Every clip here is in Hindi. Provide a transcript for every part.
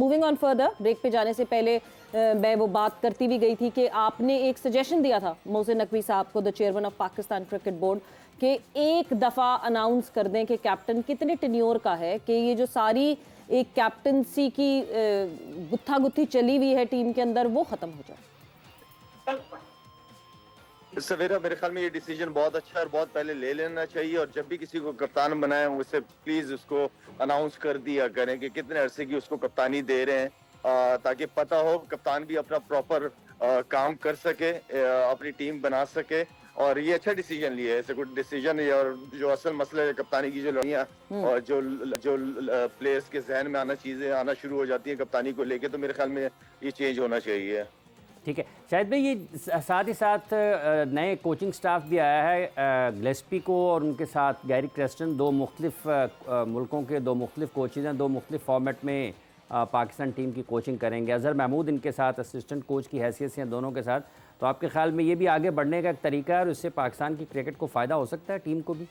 मूविंग ऑन फर्दर, ब्रेक पे जाने से पहले मैं वो बात करती भी गई थी कि आपने एक सजेशन दिया था मोहसिन नकवी साहब को, the chairman of Pakistan cricket board, कि एक दफ़ा अनाउंस कर दें कि कैप्टन कितने टेन्योर का है, कि ये जो सारी एक कैप्टनसी की गुत्था गुत्थी चली हुई है टीम के अंदर वो ख़त्म हो जाए। सवेरा, मेरे ख्याल में ये डिसीजन बहुत अच्छा है और बहुत पहले ले लेना चाहिए, और जब भी किसी को कप्तान बनाए उसे प्लीज उसको अनाउंस कर दिया करें कि कितने अरसे की उसको कप्तानी दे रहे हैं, ताकि पता हो कप्तान भी अपना प्रॉपर काम कर सके, अपनी टीम बना सके। और ये अच्छा डिसीजन लिया है, ऐसे गुड डिसीजन है। और जो असल मसला है कप्तानी की, जो लड़ियां और जो प्लेयर्स के जहन में चीजें आना शुरू हो जाती है कप्तानी को लेके, तो मेरे ख्याल में ये चेंज होना चाहिए। ठीक है शाहिद भाई, ये साथ ही साथ नए कोचिंग स्टाफ भी आया है, ग्लेस्पी को और उनके साथ गैरी क्रेस्टन, दो मुख्तलिफ मुल्कों के दो मुख्तलिफ कोचेज़ हैं, दो मुख्तलिफ फॉर्मेट में पाकिस्तान टीम की कोचिंग करेंगे। अजहर महमूद इनके साथ असिस्टेंट कोच की हैसियत से हैं दोनों के साथ। तो आपके ख्याल में ये भी आगे बढ़ने का एक तरीका है और इससे पाकिस्तान की क्रिकेट को फ़ायदा हो सकता है, टीम को भी?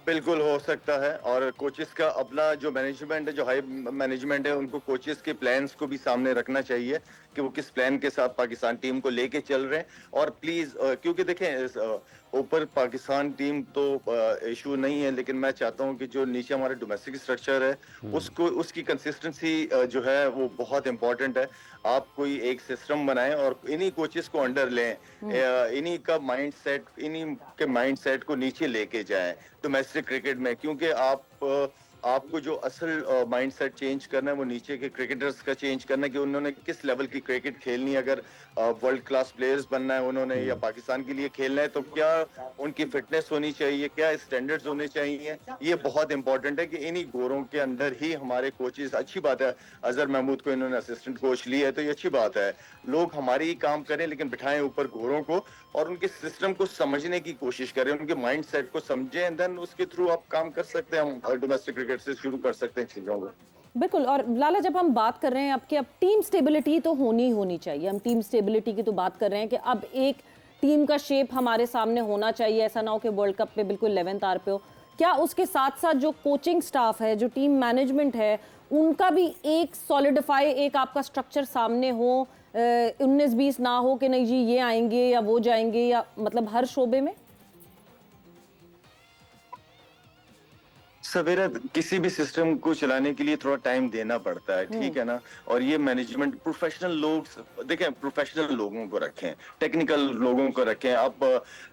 बिल्कुल हो सकता है। और कोचेस का अपना जो मैनेजमेंट है, जो हाई मैनेजमेंट है, उनको कोचेस के प्लान्स को भी सामने रखना चाहिए कि वो किस प्लान के साथ पाकिस्तान टीम को लेके चल रहे हैं। और प्लीज, क्योंकि देखें ऊपर पाकिस्तान टीम तो इशू नहीं है, लेकिन मैं चाहता हूं कि जो नीचे हमारा डोमेस्टिक स्ट्रक्चर है उसको, उसकी कंसिस्टेंसी जो है वो बहुत इंपॉर्टेंट है। आप कोई एक सिस्टम बनाएं और इन्हीं कोचेस को अंडर लें, इन्हीं का माइंडसेट, इन्हीं के माइंडसेट को नीचे लेके जाएं डोमेस्टिक क्रिकेट में। क्योंकि आपको जो असल माइंडसेट चेंज करना है वो नीचे के क्रिकेटर्स का चेंज करना है कि उन्होंने किस लेवल की क्रिकेट खेलनी है। अगर वर्ल्ड क्लास प्लेयर्स बनना है उन्होंने, या पाकिस्तान के लिए खेलना है, तो क्या उनकी फिटनेस होनी चाहिए, क्या स्टैंडर्ड्स होने चाहिए, ये बहुत इंपॉर्टेंट है कि इन्हीं गोरों के अंदर ही हमारे कोचेस। अच्छी बात है अजहर महमूद को इन्होंने असिस्टेंट कोच लिया है, तो ये अच्छी बात है। लोग हमारी ही काम करें, लेकिन बिठाएं ऊपर गोरों को और उनके सिस्टम को समझने की कोशिश करें, उनके माइंड सेट को समझें, एंड देन उसके थ्रू आप काम कर सकते हैं। हम डोमेस्टिक क्रिकेट से शुरू कर सकते हैं चीजों को। बिल्कुल। और लाला, जब हम बात कर रहे हैं अब टीम स्टेबिलिटी तो होनी चाहिए, हम टीम स्टेबिलिटी की तो बात कर रहे हैं कि अब एक टीम का शेप हमारे सामने होना चाहिए, ऐसा ना हो कि वर्ल्ड कप पे बिल्कुल 11th आवर पे हो। क्या उसके साथ साथ जो कोचिंग स्टाफ है, जो टीम मैनेजमेंट है, उनका भी एक सॉलिडिफाई, एक आपका स्ट्रक्चर सामने हो, 19-20 ना हो कि नहीं जी ये आएंगे या वो जाएंगे, या मतलब हर शोबे में? सवेरा, किसी भी सिस्टम को चलाने के लिए थोड़ा टाइम देना पड़ता है, ठीक है ना। और ये मैनेजमेंट, प्रोफेशनल लोग, देखें प्रोफेशनल लोगों को रखें, टेक्निकल लोगों को रखें, आप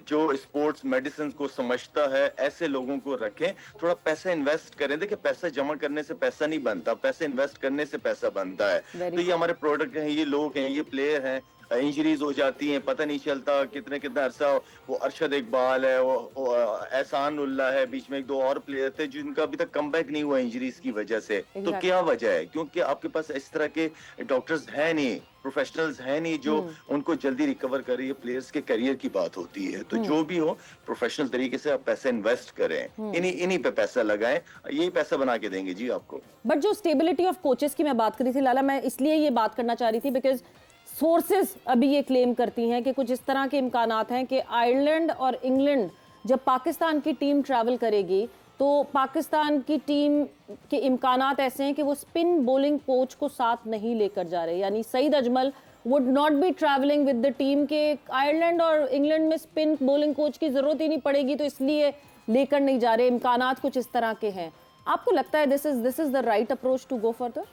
जो स्पोर्ट्स मेडिसिन को समझता है ऐसे लोगों को रखें। थोड़ा पैसा इन्वेस्ट करें। देखिए पैसा जमा करने से पैसा नहीं बनता, पैसा इन्वेस्ट करने से पैसा बनता है। तो ये हमारे प्रोडक्ट हैं, ये लोग हैं, ये प्लेयर हैं। इंजरीज हो जाती हैं, पता नहीं चलता कितना अरसा। वो अरशद इकबाल है, वो एहसान उल्ला है, बीच में एक दो और प्लेयर थे जिनका अभी तक कमबैक नहीं हुआ इंजरीज की वजह से। तो क्या वजह है? क्योंकि आपके पास इस तरह के डॉक्टर्स हैं नहीं, प्रोफेशनल्स हैं नहीं जो उनको जल्दी रिकवर कर रही है। प्लेयर्स के करियर की बात होती है, तो जो भी हो प्रोफेशनल तरीके से आप पैसा इन्वेस्ट करें, इन्हीं पे पैसा लगाएं, यही पैसा बना के देंगे जी आपको। बट जो स्टेबिलिटी ऑफ कोचेस की मैं बात कर रही थी लाला, मैं इसलिए ये बात करना चाह रही थी बिकॉज सोर्सेज अभी ये क्लेम करती हैं कि कुछ इस तरह के इम्कानात हैं कि आयरलैंड और इंग्लैंड जब पाकिस्तान की टीम ट्रैवल करेगी तो पाकिस्तान की टीम के इम्कानात ऐसे हैं कि वो स्पिन बॉलिंग कोच को साथ नहीं लेकर जा रहे, यानी Saeed Ajmal would not be travelling with the team के आयरलैंड और इंग्लैंड में स्पिन बॉलिंग कोच की जरूरत ही नहीं पड़ेगी, तो इसलिए लेकर नहीं जा रहे। इम्कानात कुछ इस तरह के हैं। आपको लगता है this is the right approach to go further?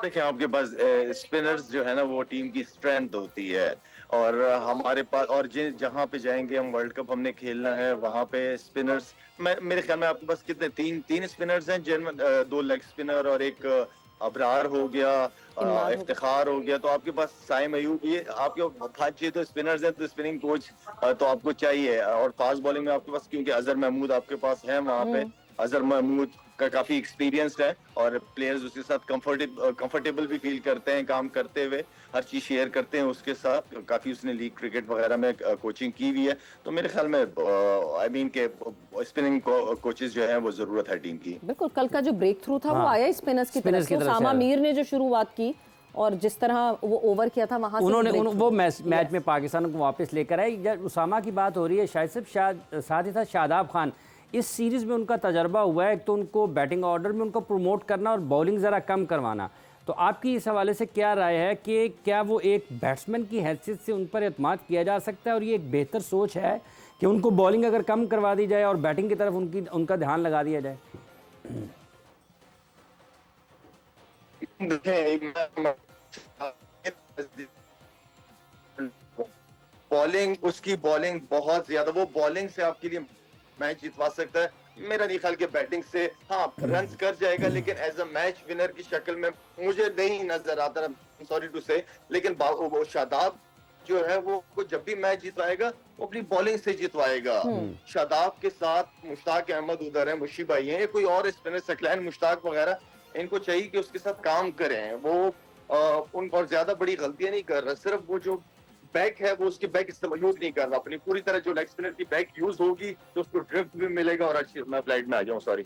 देखिए आपके पास स्पिनर्स जो है ना वो टीम की स्ट्रेंथ होती है, और हमारे पास, और जहाँ पे जाएंगे हम, वर्ल्ड कप हमने खेलना है, वहाँ पे स्पिनर्स, मेरे ख्याल में आपके पास कितने, तीन स्पिनर्स हैं, जिनमें दो लेग स्पिनर और एक अबरार हो गया, इफ्तिखार हो गया। तो आपके पास साइम अयूब, ये आपके पास चाहिए तो स्पिनर्स हैं, तो स्पिनिंग कोच तो आपको चाहिए। और फास्ट बॉलिंग में आपके पास, क्योंकि अजहर महमूद आपके पास है वहाँ पे, अजहर महमूद का काफी एक्सपीरियंस्ड है और प्लेयर्स उसके साथ कंफर्टेबल भी फील करते हैं काम करते हुए, हर चीज शेयर करते हैं उसके साथ। काफी उसने लीग क्रिकेट वगैरह में कोचिंग की हुई है। तो मेरे ख्याल में आई मीन के स्पिनिंग कोचेस जो हैं वो जरूरत है टीम की। बिल्कुल। कल का जो ब्रेक थ्रू था वो आया स्पिनर्स की तरफ से। सामा मीर ने जो शुरुआत की और जिस तरह वो ओवर किया था वहां से उन्होंने वो मैच में पाकिस्तान को वापस लेकर आए। उसामा की बात हो रही है, शायद साथ ही साथ शादाब खान, इस सीरीज़ में उनका तजर्बा हुआ है, एक तो उनको बैटिंग ऑर्डर में उनको प्रमोट करना और बॉलिंग ज़रा कम करवाना। तो आपकी इस हवाले से क्या राय है कि क्या वो एक बैट्समैन की हैसियत से उन पर एतमाद किया जा सकता है और ये एक बेहतर सोच है कि उनको बॉलिंग अगर कम करवा दी जाए और बैटिंग की तरफ उनका ध्यान लगा दिया जाए? उसकी बॉलिंग बहुत ज्यादा, वो बॉलिंग से आपके लिए मैच जितवा सकता है। मेरा नहीं ख्याल कि बैटिंग से हाँ रन्स कर जाएगा, लेकिन एज अ मैच विनर की शक्ल में मुझे नहीं नजर आता, सॉरी टू से। लेकिन वो शादाब जो है वो जब भी मैच जितवाएगा वो अपनी बॉलिंग से जितवाएगा। शादाब के साथ मुश्ताक अहमद उधर है, मुशी भाई है, कोई और स्पिनर सकलैन मुश्ताक वगैरह, इनको चाहिए कि उसके साथ काम करें। वो उन और ज्यादा बड़ी गलतियां नहीं कर रहा, सिर्फ वो जो बैक है वो उसकी बैक इस्तेमाल यूज नहीं कर रहा अपनी पूरी तरह। जो लेग स्पिनर की बैक यूज होगी तो उसको ड्रिफ्ट भी मिलेगा। और अच्छी, मैं फ्लाइट में आ जाऊं, सॉरी।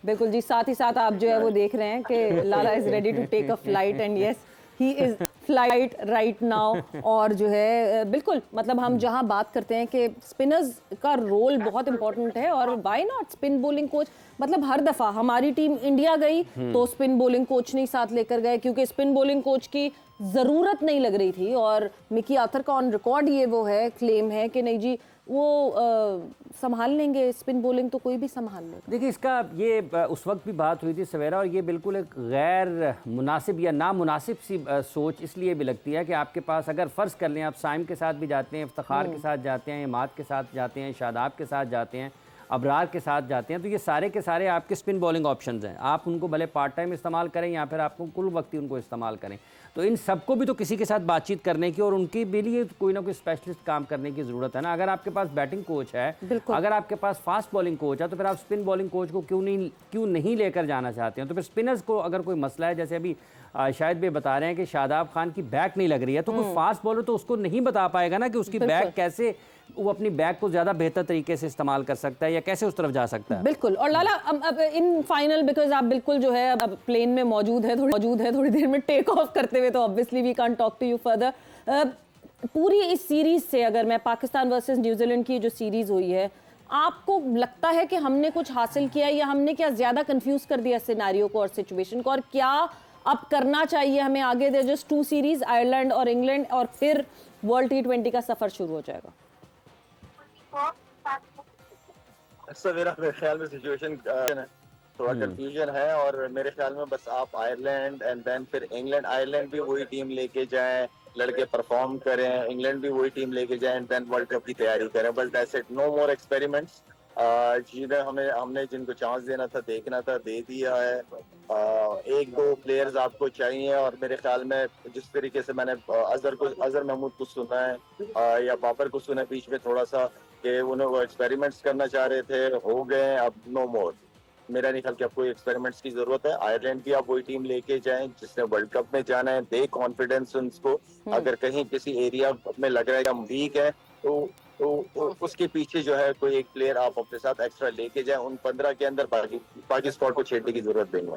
बिल्कुल जी, साथ ही साथ आप जो है वो देख रहे हैं कि Lala is ready to take a flight and yes he is flight right now. और जो है बिल्कुल, मतलब हम जहां बात करते हैं कि स्पिनर्स का रोल बहुत इंपॉर्टेंट है और why not spin bowling coach. मतलब हर दफा हमारी टीम इंडिया गई तो स्पिन बॉलिंग कोच नहीं साथ लेकर गए, क्योंकि स्पिन बॉलिंग कोच की ज़रूरत नहीं लग रही थी। और मिकी आर्थर का ऑन रिकॉर्ड ये वो है, क्लेम है कि नहीं जी वो संभाल लेंगे स्पिन बॉलिंग, तो कोई भी संभाल लेगा। देखिए, इसका ये उस वक्त भी बात हुई थी सवेरा, और ये बिल्कुल एक गैर मुनासिब या नामुनासिब सी सोच इसलिए भी लगती है कि आपके पास अगर फ़र्ज़ कर लें आप साइम के साथ भी जाते हैं, इफ्तिखार के साथ जाते हैं, इमाद के साथ जाते हैं, शादाब के साथ जाते हैं, अबरार के साथ जाते हैं, तो ये सारे के सारे आपके स्पिन बॉलिंग ऑप्शंस हैं। आप उनको भले पार्ट टाइम इस्तेमाल करें या फिर आपको कुल वक्त ही उनको इस्तेमाल करें, तो इन सबको भी तो किसी के साथ बातचीत करने की और उनके भी लिए कोई ना कोई स्पेशलिस्ट काम करने की ज़रूरत है ना। अगर आपके पास बैटिंग कोच है, अगर आपके पास फास्ट बॉलिंग कोच है, तो फिर आप स्पिन बॉलिंग कोच को क्यों नहीं लेकर जाना चाहते हैं? तो फिर स्पिनर्स को अगर कोई मसला है, जैसे अभी शायद भी बता रहे हैं कि शादाब खान की बैक नहीं लग रही है, तो कोई फास्ट बॉलर तो उसको नहीं बता पाएगा ना कि उसकी बैक कैसे, वो अपनी बैग को ज्यादा बेहतर तरीके से इस्तेमाल कर सकता है या कैसे उस तरफ जा सकता है। बिल्कुल। और लाला अब इन फाइनल, बिकॉज आप बिल्कुल जो है अब प्लेन में मौजूद है थोड़ी देर में टेक ऑफ करते हुए, तो obviously we can't talk to you further. पूरी इस सीरीज से, अगर मैं पाकिस्तान वर्सेस न्यूजीलैंड की जो सीरीज हुई है, आपको लगता है कि हमने कुछ हासिल किया या हमने क्या ज्यादा कंफ्यूज कर दिया सिनेरियो को और सिचुएशन को, और क्या अब करना चाहिए हमें आगे? दे जस्ट 2 सीरीज, आयरलैंड और इंग्लैंड, और फिर वर्ल्ड T20 का सफर शुरू हो जाएगा। मेरे ख्याल में सिचुएशन थोड़ा कंफ्यूजन है, और मेरे ख्याल में बस आप आयरलैंड एंड देन फिर इंग्लैंड, आयरलैंड भी वही टीम लेके जाएं, लड़के परफॉर्म करें, इंग्लैंड भी वही टीम लेके जाएं एंड देन वर्ल्ड कप की तैयारी करें। बस that's it, no more experiments. जिन्हें हमने जिनको चांस देना था, देखना था, दे दिया है। 1-2 प्लेयर्स आपको चाहिए, और मेरे ख्याल में जिस तरीके से मैंने अजहर महमूद को सुना है या बाबर को सुना है बीच में थोड़ा सा कि उन्हें वो एक्सपेरिमेंट्स करना चाह रहे थे, हो गए, अब नो मोर। मेरा नहीं ख्याल कि आपको एक्सपेरिमेंट्स की जरूरत है। आयरलैंड की आप वही टीम लेके जाएं जिसने वर्ल्ड कप में जाना है, दे कॉन्फिडेंस उनको। अगर कहीं किसी एरिया में लग रहा है कि हम वीक है, तो उसके पीछे जो है कोई एक प्लेयर आप अपने साथ एक्स्ट्रा लेके जाएं। उन 15 के अंदर बाकी स्क्वाड को छेड़ने की जरूरत नहीं है।